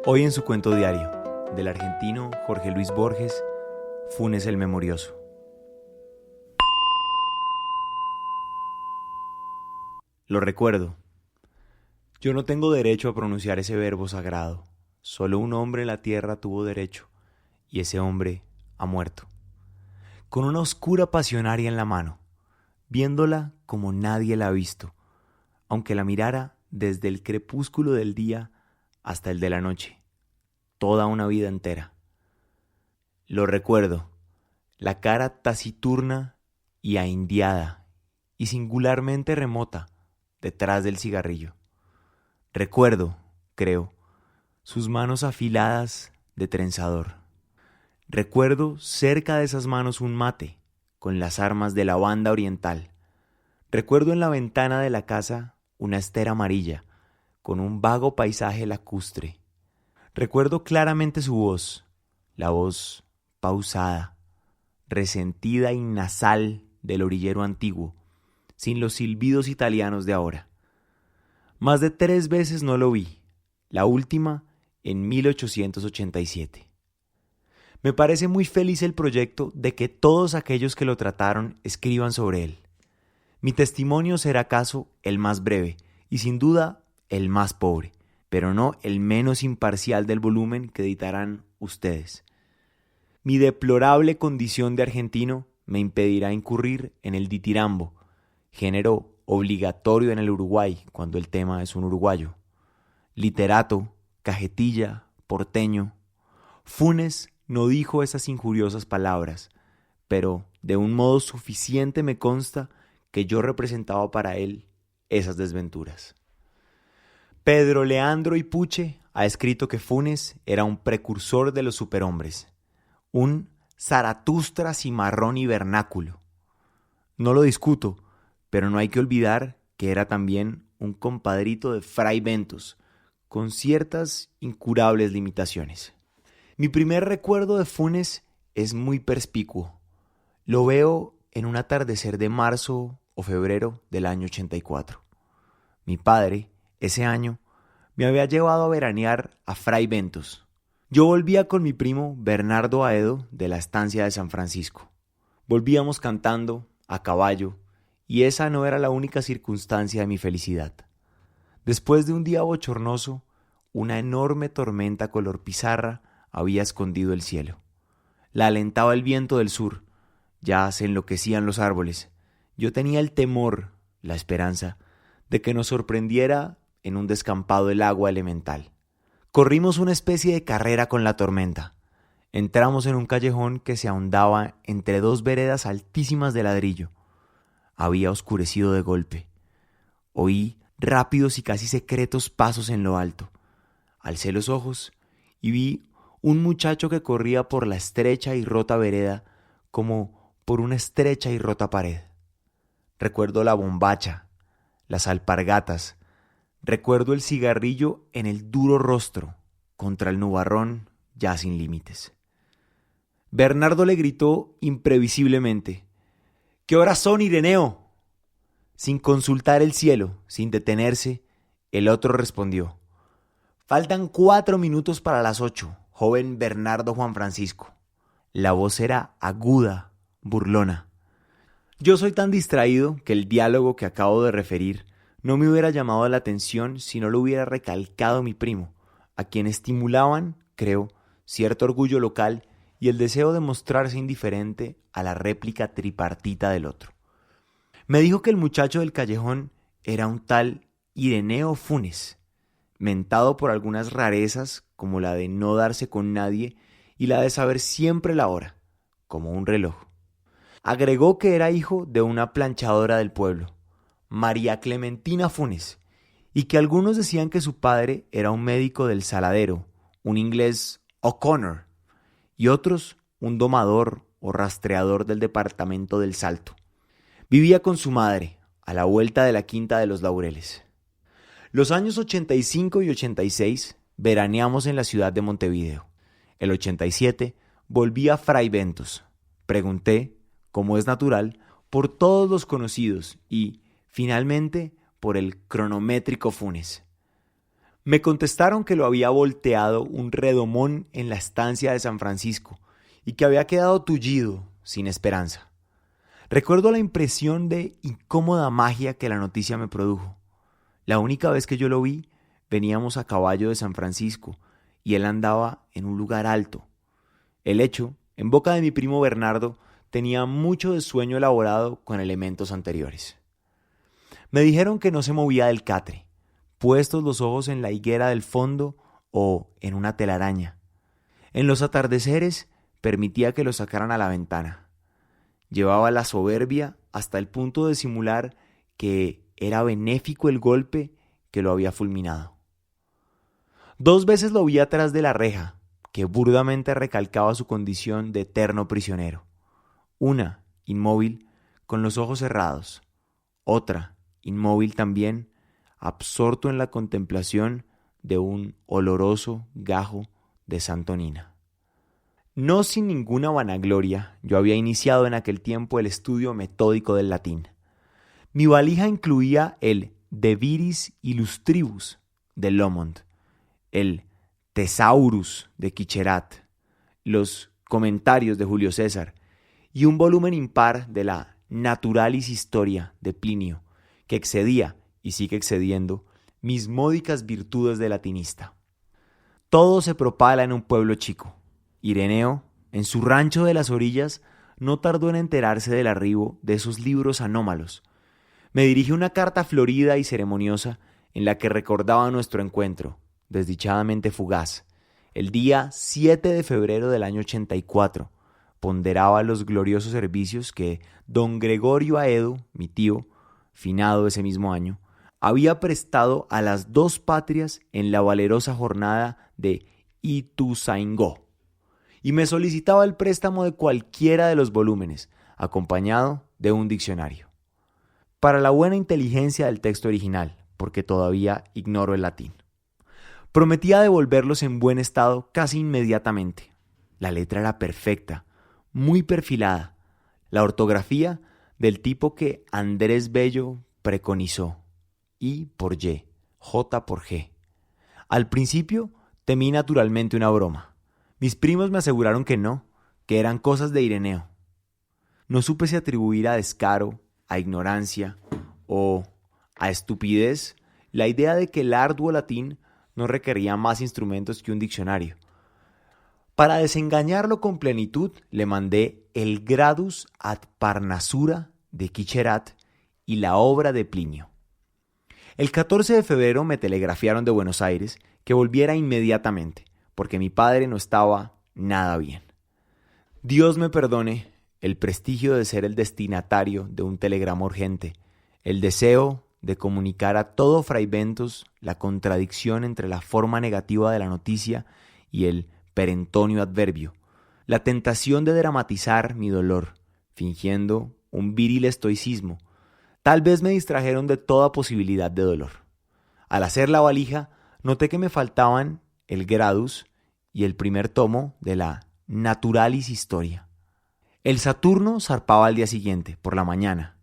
Hoy en su cuento diario, del argentino Jorge Luis Borges, Funes el Memorioso. Lo recuerdo. Yo no tengo derecho a pronunciar ese verbo sagrado. Solo un hombre en la tierra tuvo derecho, y ese hombre ha muerto. Con una oscura pasionaria en la mano, viéndola como nadie la ha visto, aunque la mirara desde el crepúsculo del día hasta el de la noche. Toda una vida entera. Lo recuerdo, la cara taciturna y ahindiada y singularmente remota detrás del cigarrillo. Recuerdo, creo, sus manos afiladas de trenzador. Recuerdo cerca de esas manos un mate con las armas de la banda oriental. Recuerdo en la ventana de la casa una estera amarilla con un vago paisaje lacustre. Recuerdo claramente su voz, la voz pausada, resentida y nasal del orillero antiguo, sin los silbidos italianos de ahora. Más de 3 veces no lo vi, la última en 1887. Me parece muy feliz el proyecto de que todos aquellos que lo trataron escriban sobre él. Mi testimonio será acaso el más breve y sin duda el más pobre, pero no el menos imparcial del volumen que editarán ustedes. Mi deplorable condición de argentino me impedirá incurrir en el ditirambo, género obligatorio en el Uruguay cuando el tema es un uruguayo. Literato, cajetilla, porteño. Funes no dijo esas injuriosas palabras, pero de un modo suficiente me consta que yo representaba para él esas desventuras. Pedro Leandro Ipuche ha escrito que Funes era un precursor de los superhombres, un Zaratustra cimarrón y vernáculo. No lo discuto, pero no hay que olvidar que era también un compadrito de Fray Bentos, con ciertas incurables limitaciones. Mi primer recuerdo de Funes es muy perspicuo. Lo veo en un atardecer de marzo o febrero del año 84. Mi padre, ese año, me había llevado a veranear a Fray Bentos. Yo volvía con mi primo Bernardo Aedo de la estancia de San Francisco. Volvíamos cantando, a caballo, y esa no era la única circunstancia de mi felicidad. Después de un día bochornoso, una enorme tormenta color pizarra había escondido el cielo. La alentaba el viento del sur, ya se enloquecían los árboles. Yo tenía el temor, la esperanza, de que nos sorprendiera en un descampado el agua elemental. Corrimos una especie de carrera con la tormenta. Entramos en un callejón que se ahondaba entre 2 veredas altísimas de ladrillo. Había oscurecido de golpe. Oí rápidos y casi secretos pasos en lo alto. Alcé los ojos y vi un muchacho que corría por la estrecha y rota vereda como por una estrecha y rota pared. Recuerdo la bombacha, las alpargatas. Recuerdo el cigarrillo en el duro rostro, contra el nubarrón ya sin límites. Bernardo le gritó imprevisiblemente: «¿Qué horas son, Ireneo?». Sin consultar el cielo, sin detenerse, el otro respondió: «Faltan 4 minutos para las 8, joven Bernardo Juan Francisco». La voz era aguda, burlona. Yo soy tan distraído que el diálogo que acabo de referir no me hubiera llamado la atención si no lo hubiera recalcado mi primo, a quien estimulaban, creo, cierto orgullo local y el deseo de mostrarse indiferente a la réplica tripartita del otro. Me dijo que el muchacho del callejón era un tal Ireneo Funes, mentado por algunas rarezas como la de no darse con nadie y la de saber siempre la hora, como un reloj. Agregó que era hijo de una planchadora del pueblo, María Clementina Funes, y que algunos decían que su padre era un médico del Saladero, un inglés O'Connor, y otros un domador o rastreador del departamento del Salto. Vivía con su madre, a la vuelta de la Quinta de los Laureles. Los años 85 y 86 veraneamos en la ciudad de Montevideo. El 87 volví a Fray Bentos. Pregunté, como es natural, por todos los conocidos y, finalmente, por el cronométrico Funes. Me contestaron que lo había volteado un redomón en la estancia de San Francisco y que había quedado tullido, sin esperanza. Recuerdo la impresión de incómoda magia que la noticia me produjo. La única vez que yo lo vi, veníamos a caballo de San Francisco y él andaba en un lugar alto. El hecho, en boca de mi primo Bernardo, tenía mucho de sueño elaborado con elementos anteriores. Me dijeron que no se movía del catre, puestos los ojos en la higuera del fondo o en una telaraña. En los atardeceres permitía que lo sacaran a la ventana. Llevaba la soberbia hasta el punto de simular que era benéfico el golpe que lo había fulminado. 2 veces lo vi atrás de la reja, que burdamente recalcaba su condición de eterno prisionero. Una, inmóvil, con los ojos cerrados. Otra, inmóvil también, absorto en la contemplación de un oloroso gajo de santonina. No sin ninguna vanagloria, yo había iniciado en aquel tiempo el estudio metódico del latín. Mi valija incluía el De Viris Illustribus de Lomond, el Thesaurus de Quicherat, los comentarios de Julio César y un volumen impar de la Naturalis Historia de Plinio, que excedía, y sigue excediendo, mis módicas virtudes de latinista. Todo se propala en un pueblo chico. Ireneo, en su rancho de las orillas, no tardó en enterarse del arribo de esos libros anómalos. Me dirige una carta florida y ceremoniosa en la que recordaba nuestro encuentro, desdichadamente fugaz. El día 7 de febrero del año 84, ponderaba los gloriosos servicios que don Gregorio Aedo, mi tío, finado ese mismo año, había prestado a las 2 patrias en la valerosa jornada de Ituzaingó, y me solicitaba el préstamo de cualquiera de los volúmenes, acompañado de un diccionario. Para la buena inteligencia del texto original, porque todavía ignoro el latín. Prometía devolverlos en buen estado casi inmediatamente. La letra era perfecta, muy perfilada, la ortografía del tipo que Andrés Bello preconizó, I por Y, J por G. Al principio temí naturalmente una broma. Mis primos me aseguraron que no, que eran cosas de Ireneo. No supe si atribuir a descaro, a ignorancia o a estupidez la idea de que el arduo latín no requería más instrumentos que un diccionario. Para desengañarlo con plenitud, le mandé el Gradus ad Parnasura de Quicherat y la obra de Plinio. El 14 de febrero me telegrafiaron de Buenos Aires que volviera inmediatamente, porque mi padre no estaba nada bien. Dios me perdone el prestigio de ser el destinatario de un telegrama urgente, el deseo de comunicar a todo Fraiventos la contradicción entre la forma negativa de la noticia y el perentonio adverbio, la tentación de dramatizar mi dolor, fingiendo un viril estoicismo. Tal vez me distrajeron de toda posibilidad de dolor. Al hacer la valija, noté que me faltaban el Gradus y el primer tomo de la Naturalis Historia. El Saturno zarpaba al día siguiente, por la mañana.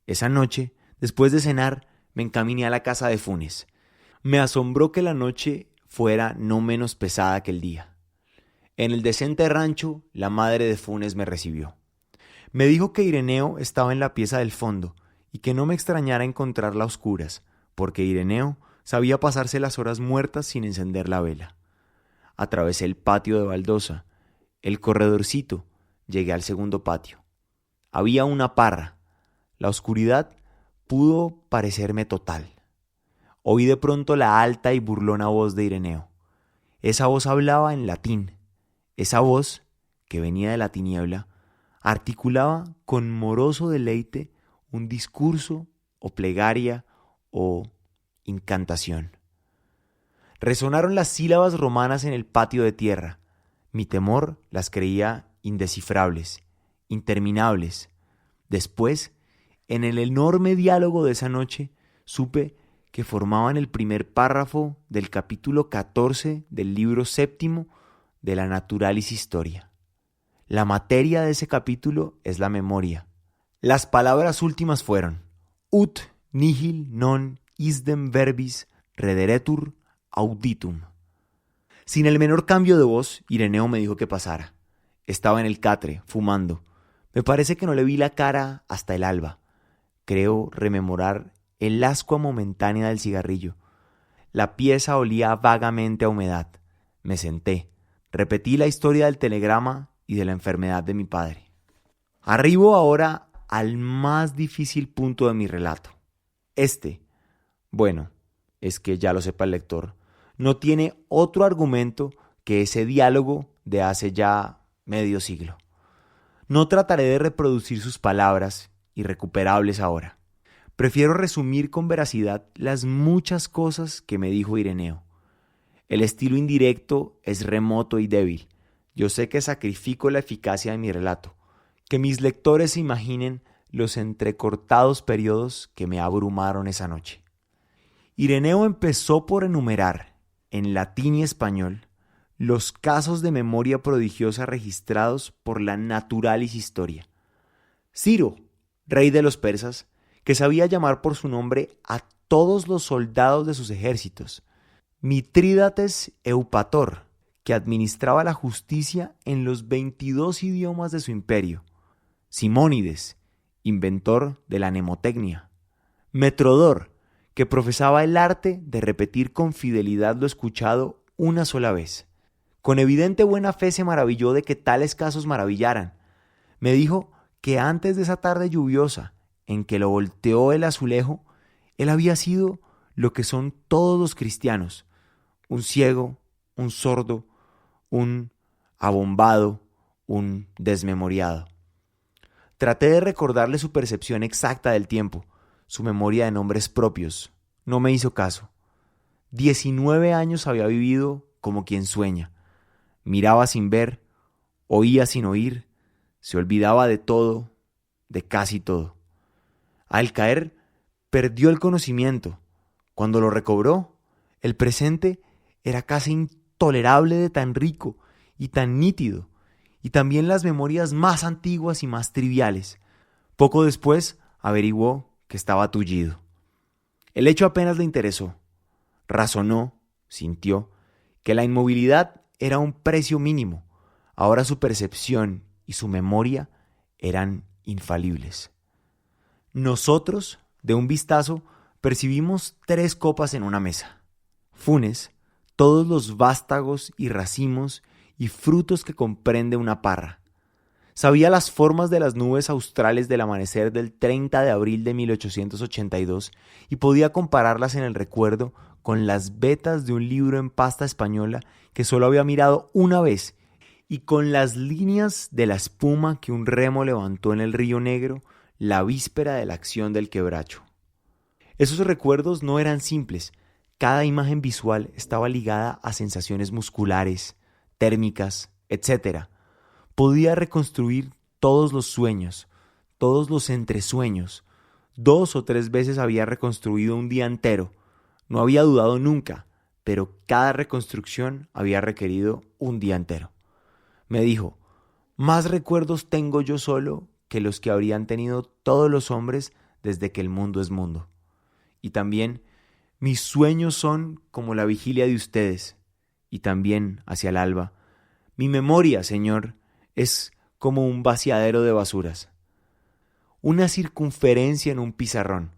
Esa noche, después de cenar, me encaminé a la casa de Funes. Me asombró que la noche fuera no menos pesada que el día. En el decente rancho, la madre de Funes me recibió. Me dijo que Ireneo estaba en la pieza del fondo y que no me extrañara encontrarla a oscuras, porque Ireneo sabía pasarse las horas muertas sin encender la vela. Atravesé el patio de baldosa, el corredorcito, llegué al segundo patio. Había una parra. La oscuridad pudo parecerme total. Oí de pronto la alta y burlona voz de Ireneo. Esa voz hablaba en latín. Esa voz, que venía de la tiniebla, articulaba con moroso deleite un discurso o plegaria o incantación. Resonaron las sílabas romanas en el patio de tierra. Mi temor las creía indescifrables, interminables. Después, en el enorme diálogo de esa noche, supe que formaban el primer párrafo del capítulo 14 del libro 7 de la Naturalis Historia. La materia de ese capítulo es la memoria. Las palabras últimas fueron: ut nihil non isdem verbis rederetur auditum. Sin el menor cambio de voz, Ireneo me dijo que pasara. Estaba en el catre, fumando. Me parece que no le vi la cara hasta el alba. Creo rememorar el ascua momentánea del cigarrillo. La pieza olía vagamente a humedad. Me senté. Repetí la historia del telegrama y de la enfermedad de mi padre. Arribo ahora al más difícil punto de mi relato. Bueno, es que ya lo sepa el lector, no tiene otro argumento que ese diálogo de hace ya medio siglo. No trataré de reproducir sus palabras, irrecuperables ahora. Prefiero resumir con veracidad las muchas cosas que me dijo Ireneo. El estilo indirecto es remoto y débil. Yo sé que sacrifico la eficacia de mi relato. Que mis lectores se imaginen los entrecortados periodos que me abrumaron esa noche. Ireneo empezó por enumerar, en latín y español, los casos de memoria prodigiosa registrados por la Naturalis Historia. Ciro, rey de los persas, que sabía llamar por su nombre a todos los soldados de sus ejércitos. Mitrídates Eupator, que administraba la justicia en los 22 idiomas de su imperio. Simónides, inventor de la mnemotecnia. Metrodor, que profesaba el arte de repetir con fidelidad lo escuchado una sola vez. Con evidente buena fe se maravilló de que tales casos maravillaran. Me dijo que antes de esa tarde lluviosa, en que lo volteó el azulejo, él había sido lo que son todos los cristianos: un ciego, un sordo, un abombado, un desmemoriado. Traté de recordarle su percepción exacta del tiempo, su memoria de nombres propios. No me hizo caso. 19 años había vivido como quien sueña. Miraba sin ver, oía sin oír, se olvidaba de todo, de casi todo. Al caer, perdió el conocimiento. Cuando lo recobró, el presente era casi intolerable de tan rico y tan nítido, y también las memorias más antiguas y más triviales. Poco después averiguó que estaba tullido. El hecho apenas le interesó. Razonó, sintió, que la inmovilidad era un precio mínimo. Ahora su percepción y su memoria eran infalibles. Nosotros, de un vistazo, percibimos 3 copas en una mesa. Funes, todos los vástagos y racimos y frutos que comprende una parra. Sabía las formas de las nubes australes del amanecer del 30 de abril de 1882 y podía compararlas en el recuerdo con las vetas de un libro en pasta española que solo había mirado una vez y con las líneas de la espuma que un remo levantó en el río Negro la víspera de la acción del quebracho. Esos recuerdos no eran simples. Cada imagen visual estaba ligada a sensaciones musculares, térmicas, etc. Podía reconstruir todos los sueños, todos los entresueños. 2 o 3 veces había reconstruido un día entero. No había dudado nunca, pero cada reconstrucción había requerido un día entero. Me dijo: más recuerdos tengo yo solo que los que habrían tenido todos los hombres desde que el mundo es mundo. Y también, mis sueños son como la vigilia de ustedes, y también hacia el alba. Mi memoria, Señor, es como un vaciadero de basuras. Una circunferencia en un pizarrón,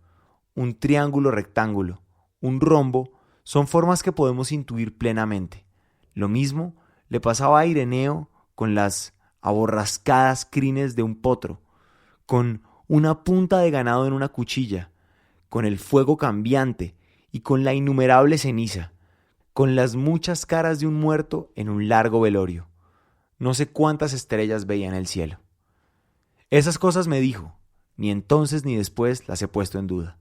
un triángulo rectángulo, un rombo, son formas que podemos intuir plenamente. Lo mismo le pasaba a Ireneo con las aborrascadas crines de un potro, con una punta de ganado en una cuchilla, con el fuego cambiante y con la innumerable ceniza, con las muchas caras de un muerto en un largo velorio. No sé cuántas estrellas veía en el cielo. Esas cosas me dijo, ni entonces ni después las he puesto en duda.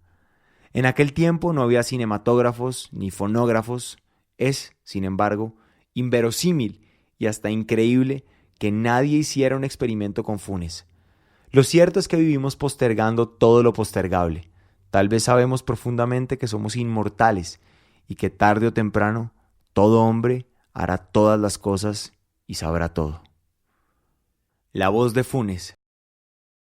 En aquel tiempo no había cinematógrafos ni fonógrafos. Es, sin embargo, inverosímil y hasta increíble que nadie hiciera un experimento con Funes. Lo cierto es que vivimos postergando todo lo postergable. Tal vez sabemos profundamente que somos inmortales y que tarde o temprano todo hombre hará todas las cosas y sabrá todo. La voz de Funes.